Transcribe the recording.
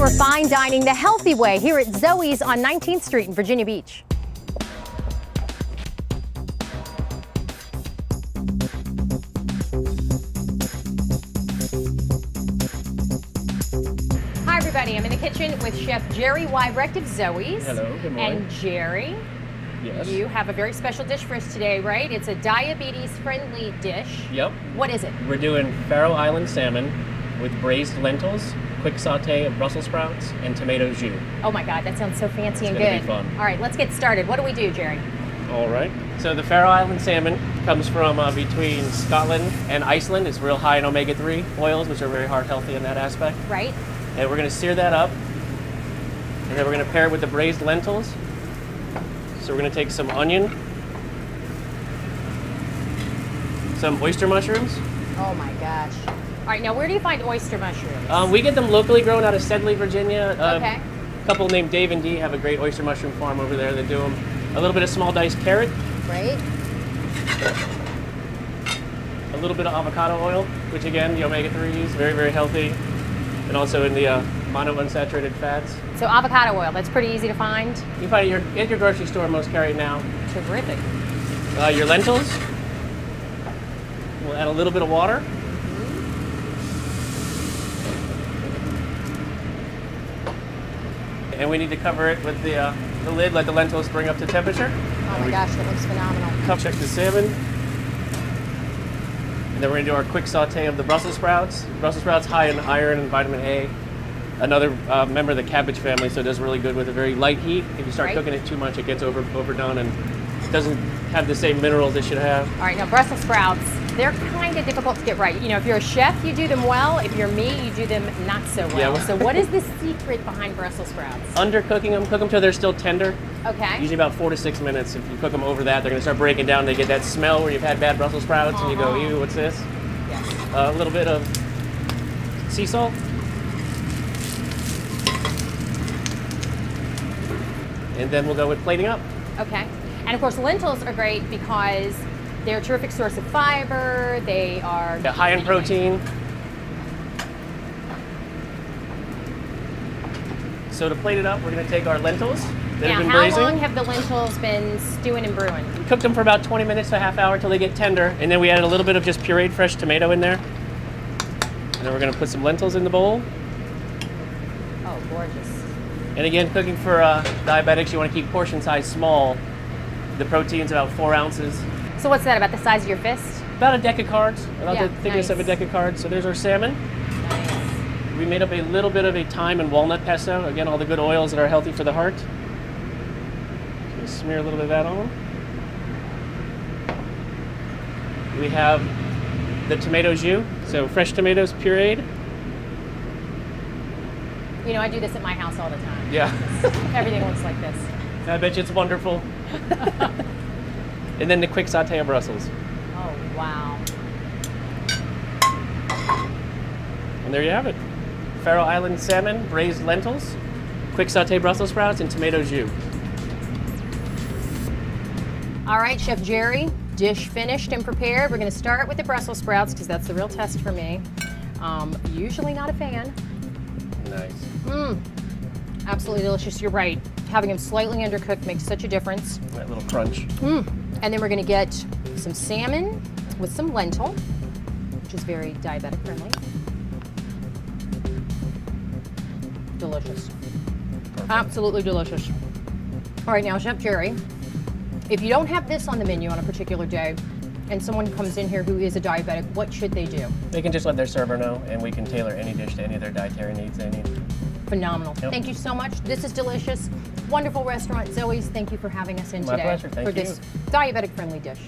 we're fine dining the healthy way here at Zoe's on 19th Street in Virginia Beach. Hi everybody, I'm in the kitchen with Chef Jerry Weihbrecht of Zoe's. Hello, good morning. And Jerry, yes, you have a very special dish for us today, right? It's a diabetes-friendly dish. Yep. What is it? We're doing Faroe Island salmon with braised lentils, quick saute of Brussels sprouts, and tomato jus. Oh my God, that sounds so fancy and It's gonna good. be fun. All right, let's get started. What do we do, Jerry? All right. So the Faroe Island salmon comes from between Scotland and Iceland. It's real high in omega-3 oils, which are very heart healthy in that aspect. Right? And we're going to sear that up, and then we're going to pair it with the braised lentils. So we're going to take some onion, some oyster mushrooms. Oh my gosh. All right, now where do you find oyster mushrooms? We get them locally grown out of Sedley, Virginia. Okay. A couple named Dave and Dee have a great oyster mushroom farm over there that do them. A little bit of small diced carrot. Right? A little bit of avocado oil, which again, the omega-3s, very, very healthy. And also in the monounsaturated fats. So avocado oil, that's pretty easy to find. You find it at your grocery store, most carry it now. Terrific. Your lentils. We'll add a little bit of water. And we need to cover it with the lid, let the lentils bring up to temperature. Oh my gosh, that looks phenomenal. Check the salmon. And then we're going to do our quick saute of the Brussels sprouts. Brussels sprouts high in iron and vitamin A. Another member of the cabbage family, so it does really good with a very light heat. If you start cooking it too much, it gets overdone and doesn't have the same minerals it should have. All right, now Brussels sprouts, they're kind of difficult to get right. You know, if you're a chef, you do them well. If you're me, you do them not so well. Yeah. So what is the secret behind Brussels sprouts? Undercooking them, cook them till they're still tender. Okay. Usually about 4 to 6 minutes. If you cook them over that, they're going to start breaking down. They get that smell where you've had bad Brussels sprouts and you go, ew, what's this? Yes. A little bit of sea salt. And then we'll go with plating up. Okay. And of course, lentils are great because they're a terrific source of fiber. They are High in protein. So to plate it up, we're going to take our lentils that Now, have been how braising. long have the lentils been stewing and brewing? Cooked them for about 20 minutes to a half hour till they get tender. And then we added a little bit of just pureed fresh tomato in there. And then we're going to put some lentils in the bowl. Oh, gorgeous. And again, cooking for diabetics, you want to keep portion size small. The protein's about 4 ounces. So what's that, about the size of your fist? About a deck of cards, about Yeah, the thickness of a nice. deck of cards. So there's our salmon. Nice. We made up a little bit of a thyme and walnut pesto. Again, all the good oils that are healthy for the heart. Just smear a little bit of that on. We have the tomato jus, so fresh tomatoes pureed. You know, I do this at my house all the time. Yeah. Everything looks like this. I bet you it's wonderful. And then the quick saute of Brussels. Oh, wow. And there you have it. Faroe Island salmon, braised lentils, quick saute Brussels sprouts, and tomato jus. All right, Chef Jerry, dish finished and prepared. We're going to start with the Brussels sprouts because that's the real test for me. Usually not a fan. Nice. Absolutely delicious. You're right. Having them slightly undercooked makes such a difference. That little crunch. And then we're going to get some salmon with some lentil, which is very diabetic friendly. Delicious. Perfect. Absolutely delicious. All right, now, Chef Jerry, if you don't have this on the menu on a particular day and someone comes in here who is a diabetic, what should they do? They can just let their server know, and we can tailor any dish to any of their dietary needs they need. Phenomenal. Yep. Thank you so much. This is delicious. Wonderful restaurant, Zoe's. Thank you for having us in My today pleasure. Thank for you. this diabetic-friendly dish.